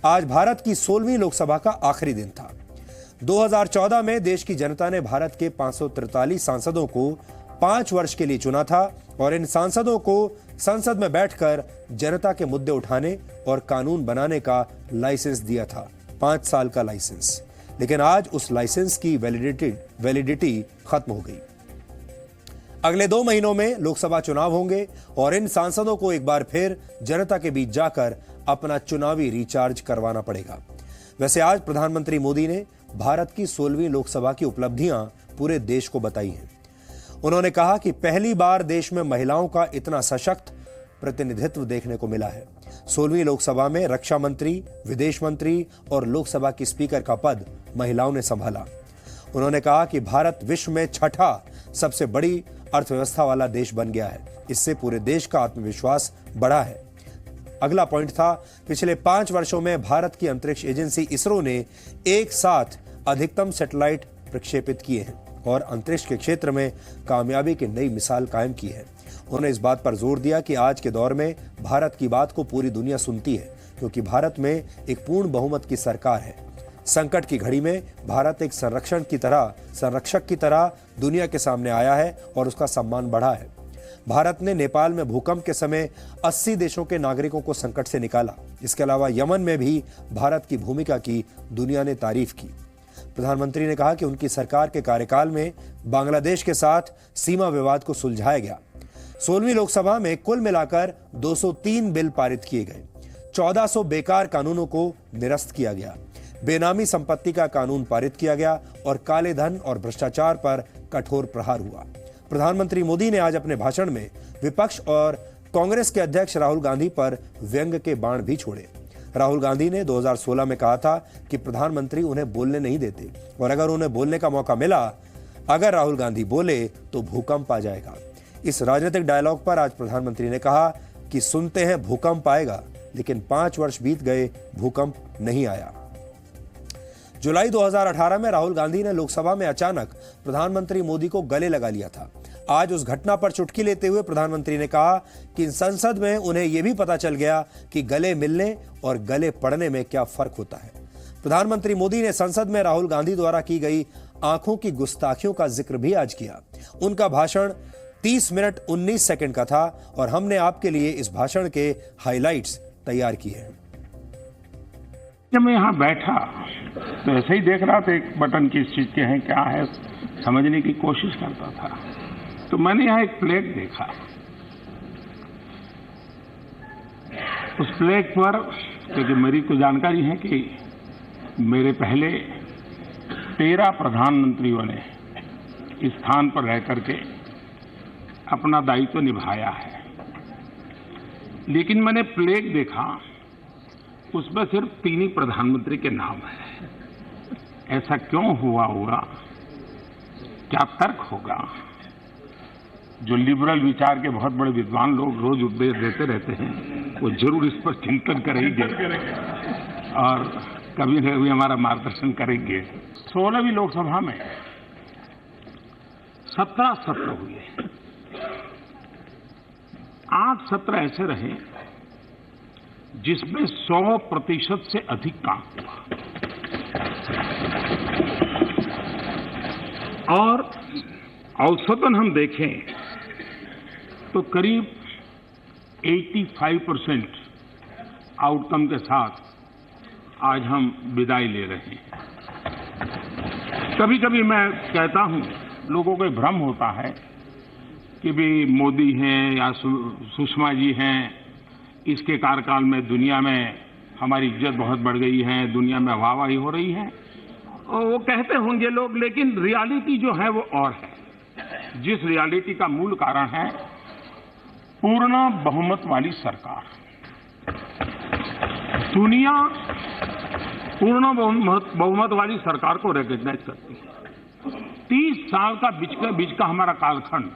आज भारत की 16वीं लोकसभा का आखिरी दिन था। 2014 में देश की जनता ने भारत के 543 सांसदों को 5 वर्ष के लिए चुना था और इन सांसदों को संसद में बैठकर जनता के मुद्दे उठाने और कानून बनाने का लाइसेंस दिया था, 5 साल का लाइसेंस। लेकिन आज उस लाइसेंस की वैलिडिटी खत्म हो गई। अगले 2 महीनों में लोकसभा चुनाव होंगे और इन सांसदों को एक बार फिर जनता के बीच जाकर अपना चुनावी रिचार्ज करवाना पड़ेगा। वैसे आज प्रधानमंत्री मोदी ने भारत की 16वीं लोकसभा की उपलब्धियां पूरे देश को बताई हैं। उन्होंने कहा कि पहली बार देश में महिलाओं का इतना सशक्त प्रतिनिधित्व देखने को मिला है। 16वीं लोकसभा में रक्षा मंत्री, विदेश मंत्री और लोकसभा की स्पीकर का पद महिलाओं ने संभाला। उन्होंने कहा कि भारत विश्व में 6ठा सबसे बड़ी अर्थव्यवस्था वाला देश बन गया है। इससे पूरे देश का आत्मविश्वास बढ़ा है। अगला पॉइंट था, पिछले 5 वर्षों में भारत की अंतरिक्ष एजेंसी इसरो ने एक साथ अधिकतम सैटेलाइट प्रक्षेपित किए हैं और अंतरिक्ष के क्षेत्र में कामयाबी की नई मिसाल कायम की है। उन्होंने इस बात पर जोर दिया कि आज के दौर में भारत की बात को पूरी दुनिया सुनती है, क्योंकि भारत में एक पूर्ण बहुमत की सरकार है। संकट की घड़ी में भारत एक संरक्षक की तरह दुनिया के सामने आया है और उसका सम्मान बढ़ा है। भारत ने नेपाल में भूकंप के समय 80 देशों के नागरिकों को संकट से निकाला। इसके अलावा यमन में भी भारत की भूमिका की दुनिया ने तारीफ की। प्रधानमंत्री ने कहा कि उनकी सरकार के कार्यकाल में बांग्लादेश के साथ सीमा विवाद को सुलझाया गया। 16वीं लोकसभा में कुल मिलाकर 203 बिल पारित किए गए। 1400 बेकार कानूनों को निरस्त किया गया। बेनामी संपत्ति का कानून पारित किया गया और काले धन और भ्रष्टाचार पर कठोर प्रहार हुआ। प्रधानमंत्री मोदी ने आज अपने भाषण में विपक्ष और कांग्रेस के अध्यक्ष राहुल गांधी पर व्यंग के बाण भी छोड़े। राहुल गांधी ने 2016 में कहा था कि प्रधानमंत्री उन्हें बोलने नहीं देते और अगर उन्हें बोलने का मौका मिला, अगर राहुल गांधी बोले तो भूकंप आ जाएगा। इस राजनीतिक डायलॉग पर आज प्रधानमंत्री ने कहा कि सुनते हैं भूकंप आएगा, लेकिन 5 वर्ष बीत गए, भूकंप नहीं आया। जुलाई 2018 में राहुल गांधी ने लोकसभा में अचानक प्रधानमंत्री मोदी को गले लगा लिया था। आज उस घटना पर चुटकी लेते हुए प्रधानमंत्री ने कहा कि संसद में उन्हें यह भी पता चल गया कि गले मिलने और गले पड़ने में क्या फर्क होता है। प्रधानमंत्री मोदी ने संसद में राहुल गांधी द्वारा की गई आंखों की गुस्ताखियों का जिक्र भी आज किया। उनका भाषण 30 मिनट 19 सेकंड का था और हमने आपके लिए इस भाषण के हाइलाइट्स तैयार किए हैं। जब मैं यहाँ बैठा तो ऐसे ही देख रहा था, एक बटन किस चीज के हैं, क्या है, समझने की कोशिश करता था। तो मैंने यहाँ एक प्लेट देखा। उस प्लेट पर, क्योंकि मेरी को जानकारी है कि मेरे पहले 13 प्रधानमंत्रियों ने इस स्थान पर रह करके अपना दायित्व निभाया है, लेकिन मैंने प्लेट देखा, उसमें सिर्फ 3 ही प्रधानमंत्री के नाम है। ऐसा क्यों हुआ होगा? क्या तर्क होगा? जो लिबरल विचार के बहुत बड़े विद्वान लोग रोज उपदेश देते रहते हैं, वो जरूर इस पर चिंतन करेंगे और कभी न कभी हमारा मार्गदर्शन करेंगे। 16वीं लोकसभा में 17 सत्र हुए। 8 सत्र ऐसे रहे जिसमें 100% से अधिक काम हुआ और औसतन हम देखें तो करीब 85% आउटकम के साथ आज हम विदाई ले रहे हैं। कभी कभी मैं कहता हूं, लोगों को भ्रम होता है कि भी मोदी हैं या सुषमा जी हैं, इसके कार्यकाल में दुनिया में हमारी इज्जत बहुत बढ़ गई है, दुनिया में वाहवाही हो रही है, और वो कहते होंगे लोग, लेकिन रियलिटी जो है वो और है। जिस रियलिटी का मूल कारण है पूर्ण बहुमत वाली सरकार। दुनिया पूर्ण बहुमत वाली सरकार को रिकॉग्नाइज करती है। 30 साल का बीच का हमारा कालखंड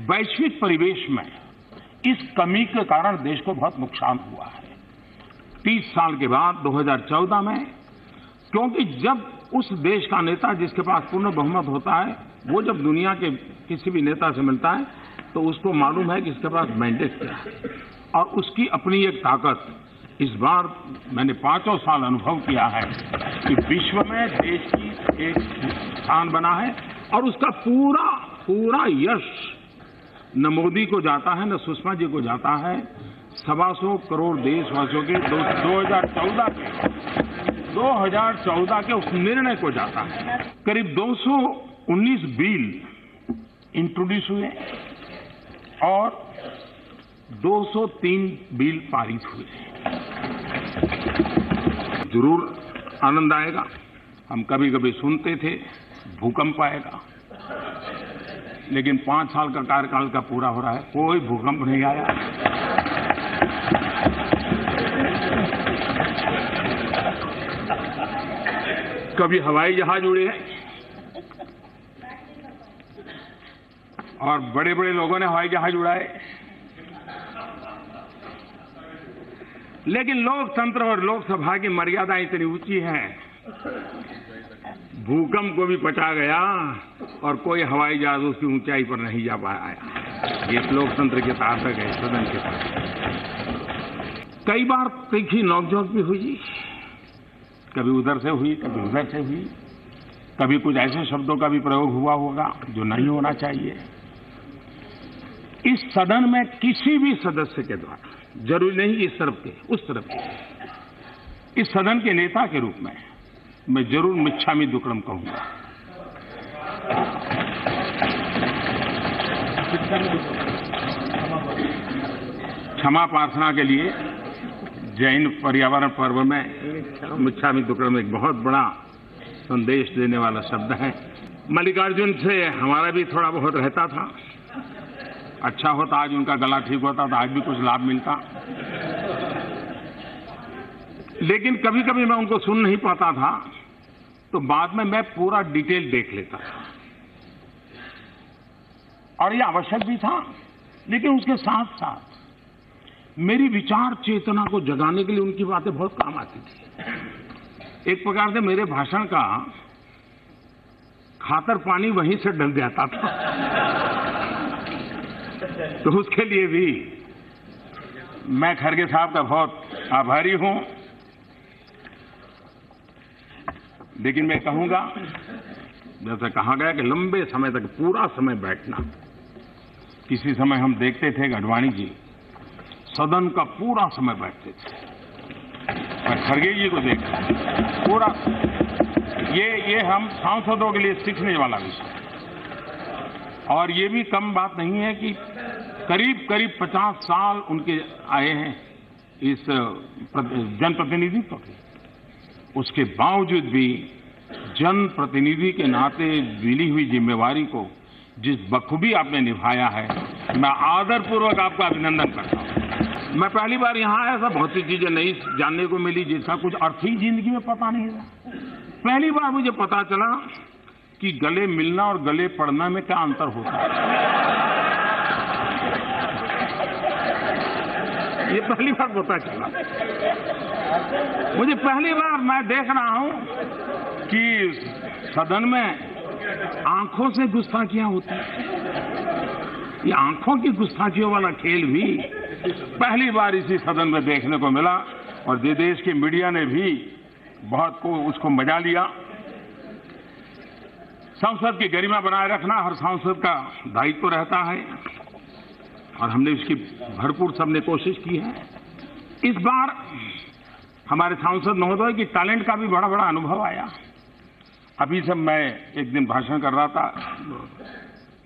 वैश्विक परिवेश में इस कमी के कारण देश को बहुत नुकसान हुआ है। 30 साल के बाद 2014 में, क्योंकि जब उस देश का नेता जिसके पास पूर्ण बहुमत होता है, वो जब दुनिया के किसी भी नेता से मिलता है तो उसको मालूम है कि इसके पास मैंडेट क्या है और उसकी अपनी एक ताकत, इस बार मैंने 5 साल अनुभव किया है कि विश्व में देश की एक स्थान बना है और उसका पूरा यश न मोदी को जाता है न सुषमा जी को जाता है, 125 करोड़ देशवासियों के 2014 के उस निर्णय को जाता है। करीब 219 बिल इंट्रोड्यूस हुए और 203 बिल पारित हुए। जरूर आनंद आएगा। हम कभी कभी सुनते थे भूकंप आएगा, लेकिन 5 साल का कार्यकाल का पूरा हो रहा है, कोई भूकंप नहीं आया। कभी हवाई जहाज उड़े हैं और बड़े बड़े लोगों ने हवाई जहाज उड़ाए, लेकिन लोकतंत्र और लोकसभा की मर्यादा इतनी ऊंची है, भूकंप को भी पचा गया और कोई हवाई जहाज उसकी ऊंचाई पर नहीं जा पाया। ये लोकतंत्र के ताकत है, सदन के पास। कई बार तीखी नोकझोंक भी हुई, कभी उधर से हुई, कभी उधर से हुई, कभी कुछ ऐसे शब्दों का भी प्रयोग हुआ होगा जो नहीं होना चाहिए। इस सदन में किसी भी सदस्य के द्वारा, जरूरी नहीं इस तरफ के उस तरफ के, इस सदन के नेता के रूप में मैं जरूर मिच्छामी दुक्कडम कहूंगा। क्षमा प्रार्थना के लिए जैन पर्यावरण पर्व में मिच्छामी दुक्कडम एक बहुत बड़ा संदेश देने वाला शब्द है। मल्लिकार्जुन से हमारा भी थोड़ा बहुत रहता था, अच्छा होता आज उनका गला ठीक होता तो आज भी कुछ लाभ मिलता, लेकिन कभी कभी मैं उनको सुन नहीं पाता था, तो बाद में मैं पूरा डिटेल देख लेता था और ये आवश्यक भी था। लेकिन उसके साथ साथ मेरी विचार चेतना को जगाने के लिए उनकी बातें बहुत काम आती थी। एक प्रकार से मेरे भाषण का खातर पानी वहीं से डल जाता था। तो उसके लिए भी मैं खड़गे साहब का बहुत आभारी हूं। लेकिन मैं कहूंगा, जैसे कहा गया कि लंबे समय तक पूरा समय बैठना, किसी समय हम देखते थे कि अडवाणी जी सदन का पूरा समय बैठते थे, और खड़गे जी को देखते पूरा, ये हम सांसदों के लिए सीखने वाला विषय। और ये भी कम बात नहीं है कि करीब 50 साल उनके आए हैं इस जनप्रतिनिधित्व के, उसके बावजूद भी जनप्रतिनिधि के नाते मिली हुई जिम्मेवारी को जिस बखूबी आपने निभाया है, मैं आदरपूर्वक आपका अभिनंदन करता हूं। मैं पहली बार यहां आया था, बहुत सी चीजें नई जानने को मिली जिसका कुछ अर्थ ही जिंदगी में पता नहीं था। पहली बार मुझे पता चला कि गले मिलना और गले पड़ना में क्या अंतर होता है। ये पहली बार पता चला मुझे। पहली बार मैं देख रहा हूं कि सदन में आंखों से गुस्ताखियां होती हैं। ये आंखों की गुस्ताखियों वाला खेल भी पहली बार इसी सदन में देखने को मिला, और देश की मीडिया ने भी बहुत को उसको मजा लिया। संसद की गरिमा बनाए रखना हर सांसद का दायित्व रहता है, और हमने उसकी भरपूर सबने कोशिश की है। इस बार हमारे सांसद महोदय की टैलेंट का भी बड़ा बड़ा अनुभव आया। अभी से मैं एक दिन भाषण कर रहा था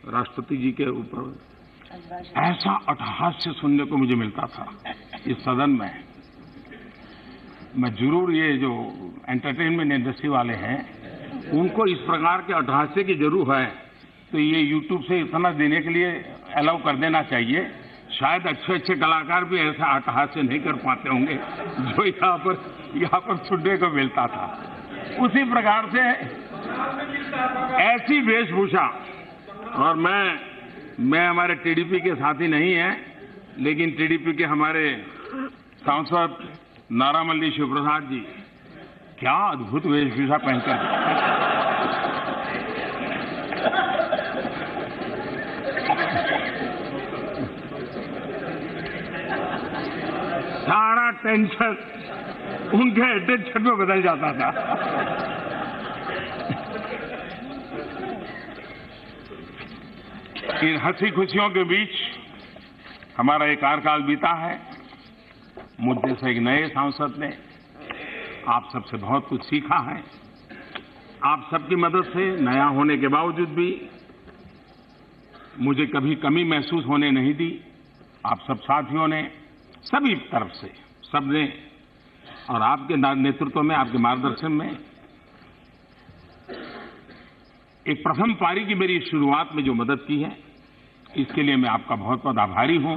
राष्ट्रपति जी के ऊपर, ऐसा अट्टहास्य सुनने को मुझे मिलता था इस सदन में। मैं जरूर, ये जो एंटरटेनमेंट इंडस्ट्री वाले हैं उनको इस प्रकार के अट्टहास्य की जरूर है, तो ये यूट्यूब से इतना देने के लिए अलाउ कर देना चाहिए। शायद अच्छे अच्छे कलाकार भी ऐसा अट्टहास्य नहीं कर पाते होंगे जो यहाँ पर सुनने को मिलता था। उसी प्रकार से ऐसी वेशभूषा, और मैं हमारे टीडीपी के साथी नहीं हैं, लेकिन टीडीपी के हमारे सांसद नारामल्ली शिवप्रसाद जी क्या अद्भुत वेशभूषा पहनकर, सारा टेंशन उनके अटेंशन में बदल जाता था। इन हंसी खुशियों के बीच हमारा एक कार्यकाल बीता है। मुझे से एक नए सांसद ने आप सबसे बहुत कुछ सीखा है। आप सबकी मदद से नया होने के बावजूद भी मुझे कभी कमी महसूस होने नहीं दी। आप सब साथियों ने सभी तरफ से सबने और आपके नेतृत्व में, आपके मार्गदर्शन में एक प्रथम पारी की मेरी शुरुआत में जो मदद की है, इसके लिए मैं आपका बहुत बहुत आभारी हूं।